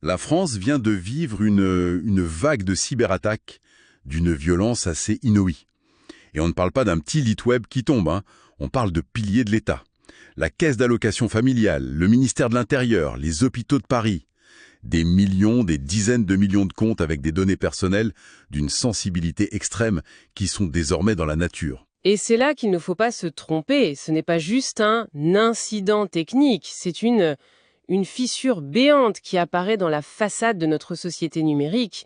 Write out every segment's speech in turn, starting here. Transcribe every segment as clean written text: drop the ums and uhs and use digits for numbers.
La France vient de vivre une vague de cyberattaques d'une violence assez inouïe. Et on ne parle pas d'un petit lit web qui tombe, hein. On parle de piliers de l'État. La caisse d'allocation familiale, le ministère de l'Intérieur, les hôpitaux de Paris. Des millions, des dizaines de millions de comptes avec des données personnelles d'une sensibilité extrême qui sont désormais dans la nature. Et c'est là qu'il ne faut pas se tromper. Ce n'est pas juste un incident technique, c'est une fissure béante qui apparaît dans la façade de notre société numérique.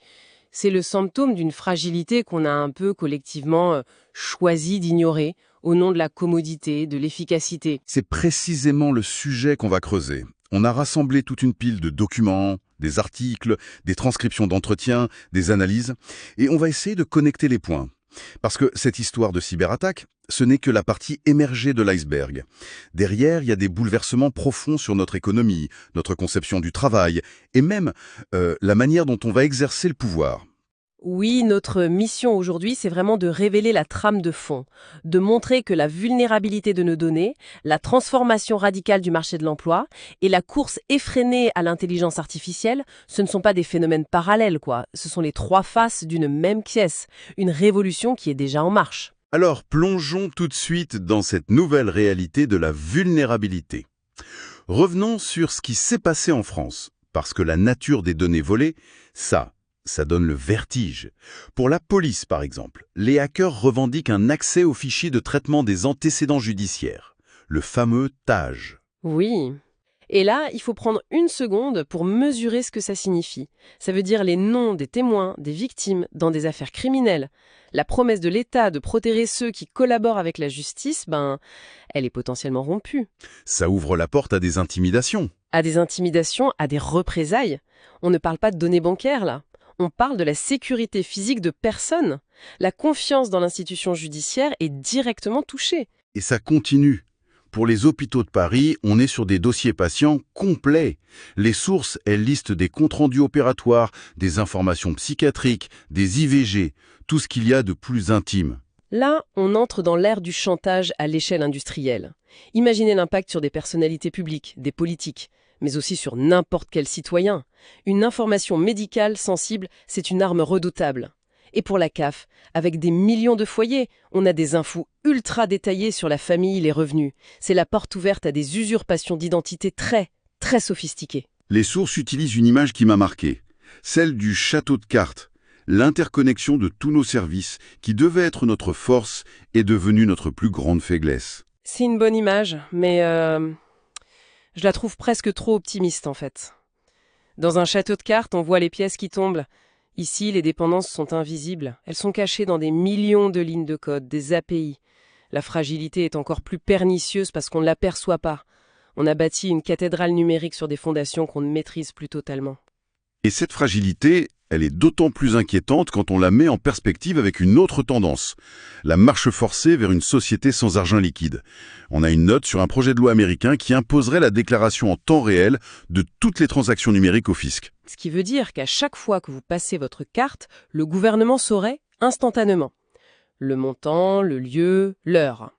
C'est le symptôme d'une fragilité qu'on a un peu collectivement choisi d'ignorer au nom de la commodité, de l'efficacité. C'est précisément le sujet qu'on va creuser. On a rassemblé toute une pile de documents, des articles, des transcriptions d'entretiens, des analyses, et on va essayer de connecter les points. Parce que cette histoire de cyberattaque, ce n'est que la partie émergée de l'iceberg. Derrière, il y a des bouleversements profonds sur notre économie, notre conception du travail, et même la manière dont on va exercer le pouvoir. Oui, notre mission aujourd'hui, c'est vraiment de révéler la trame de fond, de montrer que la vulnérabilité de nos données, la transformation radicale du marché de l'emploi et la course effrénée à l'intelligence artificielle, ce ne sont pas des phénomènes parallèles, quoi. Ce sont les trois faces d'une même pièce, une révolution qui est déjà en marche. Alors, plongeons tout de suite dans cette nouvelle réalité de la vulnérabilité. Revenons sur ce qui s'est passé en France, parce que la nature des données volées, ça donne le vertige. Pour la police, par exemple, les hackers revendiquent un accès aux fichiers de traitement des antécédents judiciaires, le fameux TAJ. Oui. Et là, il faut prendre une seconde pour mesurer ce que ça signifie. Ça veut dire les noms des témoins, des victimes, dans des affaires criminelles. La promesse de l'État de protéger ceux qui collaborent avec la justice, elle est potentiellement rompue. Ça ouvre la porte à des intimidations. À des intimidations, à des représailles. On ne parle pas de données bancaires, là. On parle de la sécurité physique de personnes. La confiance dans l'institution judiciaire est directement touchée. Et ça continue. Pour les hôpitaux de Paris, on est sur des dossiers patients complets. Les sources, elles listent des comptes rendus opératoires, des informations psychiatriques, des IVG, tout ce qu'il y a de plus intime. Là, on entre dans l'ère du chantage à l'échelle industrielle. Imaginez l'impact sur des personnalités publiques, des politiques, mais aussi sur n'importe quel citoyen. Une information médicale sensible, c'est une arme redoutable. Et pour la CAF, avec des millions de foyers, on a des infos ultra détaillées sur la famille, les revenus. C'est la porte ouverte à des usurpations d'identité très, très sophistiquées. Les sources utilisent une image qui m'a marqué, celle du château de cartes. L'interconnexion de tous nos services, qui devait être notre force, est devenue notre plus grande faiblesse. C'est une bonne image, mais je la trouve presque trop optimiste en fait. Dans un château de cartes, on voit les pièces qui tombent. Ici, les dépendances sont invisibles. Elles sont cachées dans des millions de lignes de code, des API. La fragilité est encore plus pernicieuse parce qu'on ne l'aperçoit pas. On a bâti une cathédrale numérique sur des fondations qu'on ne maîtrise plus totalement. Et cette fragilité, elle est d'autant plus inquiétante quand on la met en perspective avec une autre tendance, la marche forcée vers une société sans argent liquide. On a une note sur un projet de loi américain qui imposerait la déclaration en temps réel de toutes les transactions numériques au fisc. Ce qui veut dire qu'à chaque fois que vous passez votre carte, le gouvernement saurait instantanément le montant, le lieu, l'heure.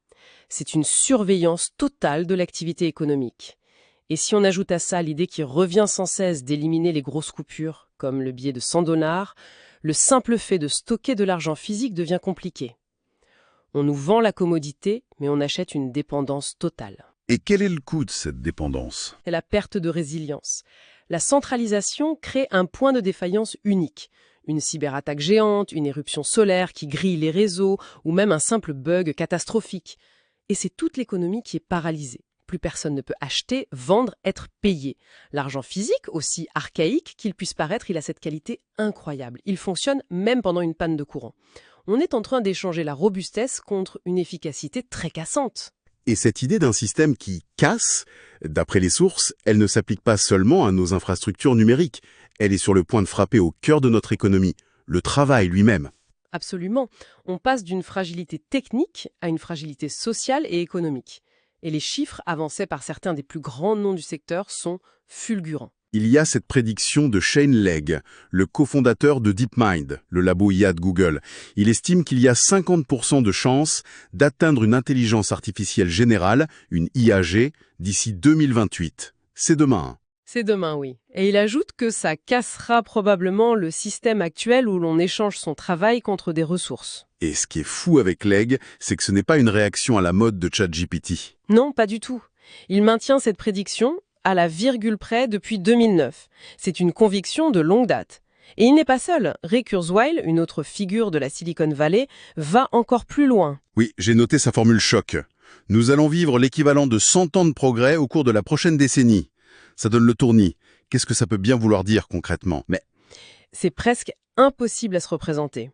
C'est une surveillance totale de l'activité économique. Et si on ajoute à ça l'idée qui revient sans cesse d'éliminer les grosses coupures, comme le billet de 100 $, le simple fait de stocker de l'argent physique devient compliqué. On nous vend la commodité, mais on achète une dépendance totale. Et quel est le coût de cette dépendance ? C'est la perte de résilience. La centralisation crée un point de défaillance unique. Une cyberattaque géante, une éruption solaire qui grille les réseaux, ou même un simple bug catastrophique. Et c'est toute l'économie qui est paralysée. Plus personne ne peut acheter, vendre, être payé. L'argent physique, aussi archaïque qu'il puisse paraître, il a cette qualité incroyable. Il fonctionne même pendant une panne de courant. On est en train d'échanger la robustesse contre une efficacité très cassante. Et cette idée d'un système qui casse, d'après les sources, elle ne s'applique pas seulement à nos infrastructures numériques. Elle est sur le point de frapper au cœur de notre économie, le travail lui-même. Absolument. On passe d'une fragilité technique à une fragilité sociale et économique. Et les chiffres avancés par certains des plus grands noms du secteur sont fulgurants. Il y a cette prédiction de Shane Legg, le cofondateur de DeepMind, le labo IA de Google. Il estime qu'il y a 50% de chances d'atteindre une intelligence artificielle générale, une IAG, d'ici 2028. C'est demain. C'est demain, oui. Et il ajoute que ça cassera probablement le système actuel où l'on échange son travail contre des ressources. Et ce qui est fou avec Legg, c'est que ce n'est pas une réaction à la mode de ChatGPT. Non, pas du tout. Il maintient cette prédiction à la virgule près depuis 2009. C'est une conviction de longue date. Et il n'est pas seul. Ray Kurzweil, une autre figure de la Silicon Valley, va encore plus loin. Oui, j'ai noté sa formule choc. Nous allons vivre l'équivalent de 100 ans de progrès au cours de la prochaine décennie. Ça donne le tournis. Qu'est-ce que ça peut bien vouloir dire concrètement? Mais C'est presque impossible à se représenter.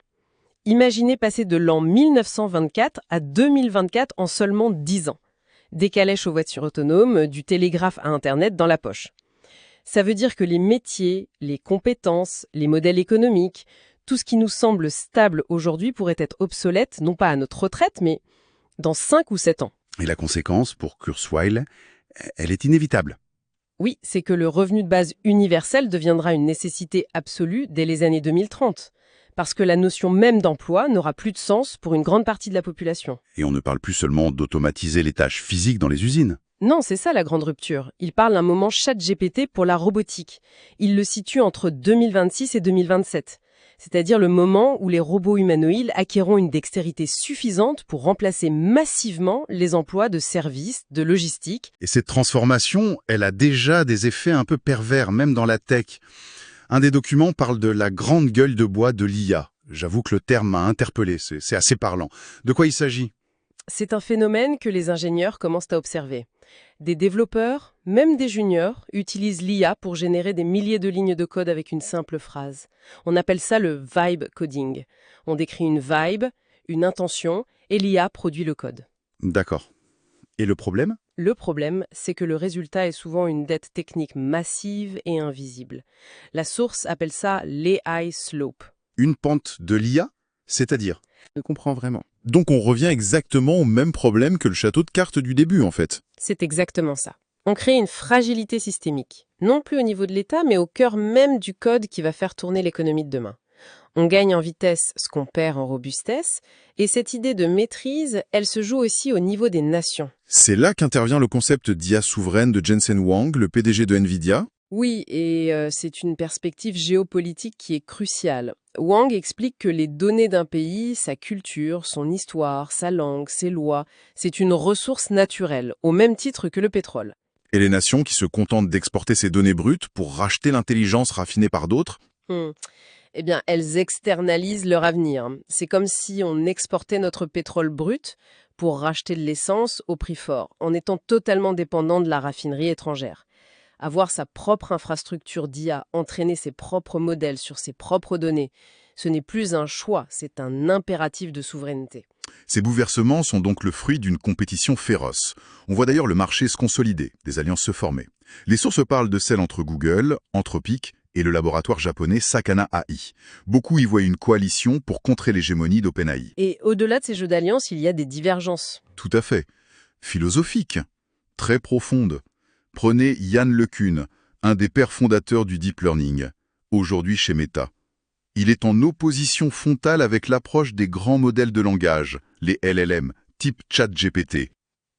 Imaginez passer de l'an 1924 à 2024 en seulement 10 ans. Des calèches aux voitures autonomes, du télégraphe à Internet dans la poche. Ça veut dire que les métiers, les compétences, les modèles économiques, tout ce qui nous semble stable aujourd'hui pourrait être obsolète, non pas à notre retraite, mais dans 5 ou 7 ans. et la conséquence, pour Kurzweil, elle est inévitable. Oui, c'est que le revenu de base universel deviendra une nécessité absolue dès les années 2030, parce que la notion même d'emploi n'aura plus de sens pour une grande partie de la population. Et on ne parle plus seulement d'automatiser les tâches physiques dans les usines. Non, c'est ça la grande rupture. Il parle d'un moment ChatGPT pour la robotique. Il le situe entre 2026 et 2027, c'est-à-dire le moment où les robots humanoïdes acquerront une dextérité suffisante pour remplacer massivement les emplois de services, de logistique. Et cette transformation, elle a déjà des effets un peu pervers, même dans la tech. Un des documents parle de la grande gueule de bois de l'IA. J'avoue que le terme m'a interpellé, c'est assez parlant. De quoi il s'agit? C'est un phénomène que les ingénieurs commencent à observer. Des développeurs, même des juniors, utilisent l'IA pour générer des milliers de lignes de code avec une simple phrase. On appelle ça le vibe coding. On décrit une vibe, une intention, et l'IA produit le code. D'accord. Et le problème? Le problème, c'est que le résultat est souvent une dette technique massive et invisible. La source appelle ça l'AI slope. Une pente de l'IA? C'est-à-dire? Je comprends vraiment. Donc on revient exactement au même problème que le château de cartes du début, en fait. C'est exactement ça. On crée une fragilité systémique, non plus au niveau de l'État, mais au cœur même du code qui va faire tourner l'économie de demain. On gagne en vitesse ce qu'on perd en robustesse, et cette idée de maîtrise, elle se joue aussi au niveau des nations. C'est là qu'intervient le concept d'IA souveraine de Jensen Huang, le PDG de Nvidia. Oui, et c'est une perspective géopolitique qui est cruciale. Wang explique que les données d'un pays, sa culture, son histoire, sa langue, ses lois, c'est une ressource naturelle, au même titre que le pétrole. Et les nations qui se contentent d'exporter ces données brutes pour racheter l'intelligence raffinée par d'autres. Eh bien, elles externalisent leur avenir. C'est comme si on exportait notre pétrole brut pour racheter de l'essence au prix fort, en étant totalement dépendant de la raffinerie étrangère. Avoir sa propre infrastructure d'IA, entraîner ses propres modèles sur ses propres données, ce n'est plus un choix, c'est un impératif de souveraineté. Ces bouleversements sont donc le fruit d'une compétition féroce. On voit d'ailleurs le marché se consolider, des alliances se former. Les sources parlent de celles entre Google, Anthropic et le laboratoire japonais Sakana AI. Beaucoup y voient une coalition pour contrer l'hégémonie d'OpenAI. Et au-delà de ces jeux d'alliance, il y a des divergences. Tout à fait. Philosophique, très profonde. Prenez Yann LeCun, un des pères fondateurs du Deep Learning, aujourd'hui chez Meta. Il est en opposition frontale avec l'approche des grands modèles de langage, les LLM, type ChatGPT.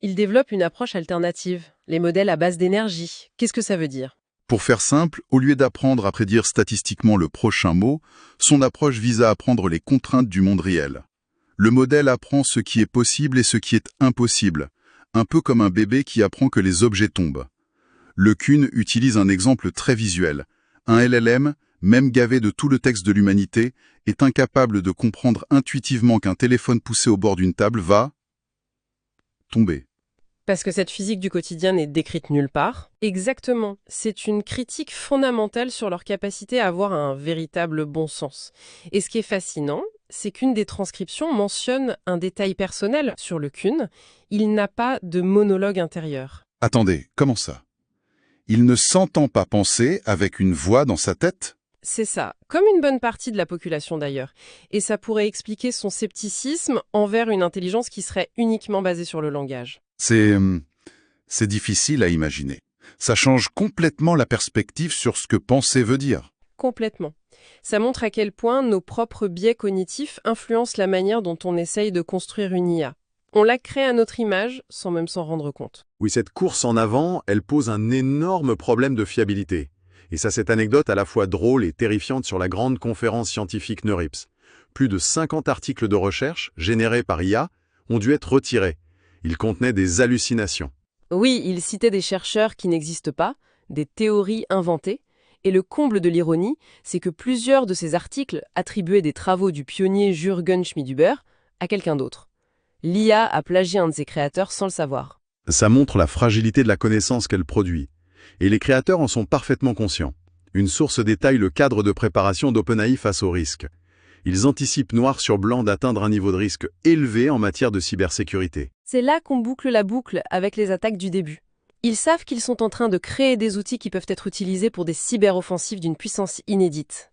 Il développe une approche alternative, les modèles à base d'énergie. Qu'est-ce que ça veut dire ? Pour faire simple, au lieu d'apprendre à prédire statistiquement le prochain mot, son approche vise à apprendre les contraintes du monde réel. Le modèle apprend ce qui est possible et ce qui est impossible, un peu comme un bébé qui apprend que les objets tombent. LeCun utilise un exemple très visuel. Un LLM, même gavé de tout le texte de l'humanité, est incapable de comprendre intuitivement qu'un téléphone poussé au bord d'une table va tomber. Parce que cette physique du quotidien n'est décrite nulle part. Exactement. C'est une critique fondamentale sur leur capacité à avoir un véritable bon sens. Et ce qui est fascinant, c'est qu'une des transcriptions mentionne un détail personnel sur LeCun. Il n'a pas de monologue intérieur. Attendez, comment ça? Il ne s'entend pas penser avec une voix dans sa tête? C'est ça, comme une bonne partie de la population d'ailleurs. Et ça pourrait expliquer son scepticisme envers une intelligence qui serait uniquement basée sur le langage. C'est difficile à imaginer. Ça change complètement la perspective sur ce que penser veut dire. Complètement. Ça montre à quel point nos propres biais cognitifs influencent la manière dont on essaye de construire une IA. On la crée à notre image sans même s'en rendre compte. Oui, cette course en avant, elle pose un énorme problème de fiabilité. Et ça, cette anecdote à la fois drôle et terrifiante sur la grande conférence scientifique NeurIPS. Plus de 50 articles de recherche, générés par IA, ont dû être retirés. Ils contenaient des hallucinations. Oui, il citait des chercheurs qui n'existent pas, des théories inventées, et le comble de l'ironie, c'est que plusieurs de ces articles attribuaient des travaux du pionnier Jürgen Schmidhuber à quelqu'un d'autre. L'IA a plagié un de ses créateurs sans le savoir. Ça montre la fragilité de la connaissance qu'elle produit. Et les créateurs en sont parfaitement conscients. Une source détaille le cadre de préparation d'OpenAI face au risque. Ils anticipent noir sur blanc d'atteindre un niveau de risque élevé en matière de cybersécurité. C'est là qu'on boucle la boucle avec les attaques du début. Ils savent qu'ils sont en train de créer des outils qui peuvent être utilisés pour des cyberoffensives d'une puissance inédite.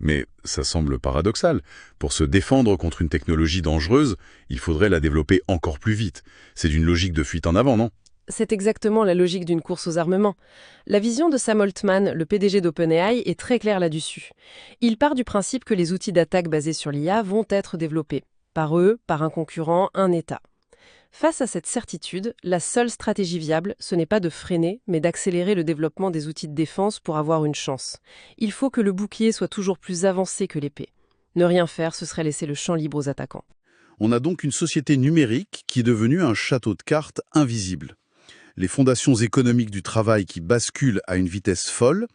Mais ça semble paradoxal. Pour se défendre contre une technologie dangereuse, il faudrait la développer encore plus vite. C'est d'une logique de fuite en avant, non? C'est exactement la logique d'une course aux armements. La vision de Sam Altman, le PDG d'OpenAI, est très claire là-dessus. Il part du principe que les outils d'attaque basés sur l'IA vont être développés. Par eux, par un concurrent, un État. Face à cette certitude, la seule stratégie viable, ce n'est pas de freiner, mais d'accélérer le développement des outils de défense pour avoir une chance. Il faut que le bouclier soit toujours plus avancé que l'épée. Ne rien faire, ce serait laisser le champ libre aux attaquants. On a donc une société numérique qui est devenue un château de cartes invisible. Les fondations économiques du travail qui basculent à une vitesse folle,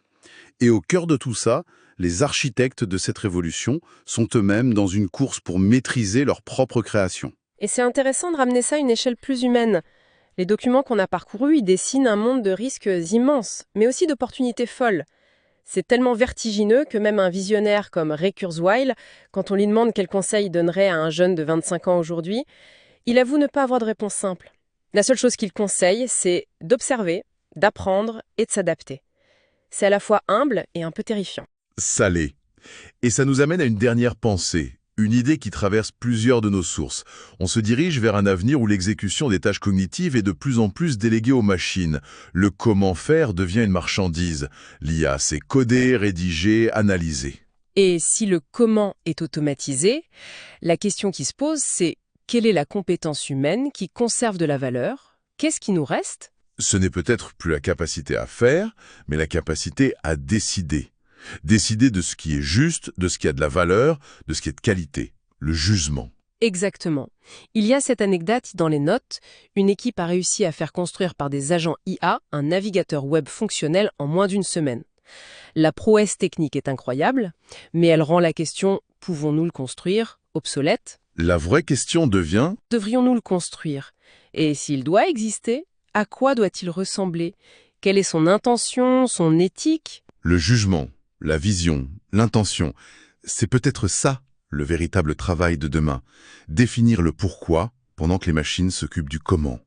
et au cœur de tout ça, les architectes de cette révolution sont eux-mêmes dans une course pour maîtriser leur propre création. Et c'est intéressant de ramener ça à une échelle plus humaine. Les documents qu'on a parcourus, ils dessinent un monde de risques immenses, mais aussi d'opportunités folles. C'est tellement vertigineux que même un visionnaire comme Ray Kurzweil, quand on lui demande quel conseil il donnerait à un jeune de 25 ans aujourd'hui, il avoue ne pas avoir de réponse simple. La seule chose qu'il conseille, c'est d'observer, d'apprendre et de s'adapter. C'est à la fois humble et un peu terrifiant. Salé. Et ça nous amène à une dernière pensée, une idée qui traverse plusieurs de nos sources. On se dirige vers un avenir où l'exécution des tâches cognitives est de plus en plus déléguée aux machines. Le comment faire devient une marchandise. L'IA, c'est coder, rédiger, analyser. Et si le comment est automatisé, la question qui se pose, c'est quelle est la compétence humaine qui conserve de la valeur? Qu'est-ce qui nous reste? Ce n'est peut-être plus la capacité à faire, mais la capacité à décider. Décider de ce qui est juste, de ce qui a de la valeur, de ce qui est de qualité. Le jugement. Exactement. Il y a cette anecdote dans les notes. Une équipe a réussi à faire construire par des agents IA un navigateur web fonctionnel en moins d'une semaine. La prouesse technique est incroyable, mais elle rend la question « pouvons-nous le construire ?» obsolète. La vraie question devient... Devrions-nous le construire? Et s'il doit exister, à quoi doit-il ressembler? Quelle est son intention, son éthique? Le jugement, la vision, l'intention, c'est peut-être ça le véritable travail de demain. Définir le pourquoi pendant que les machines s'occupent du comment.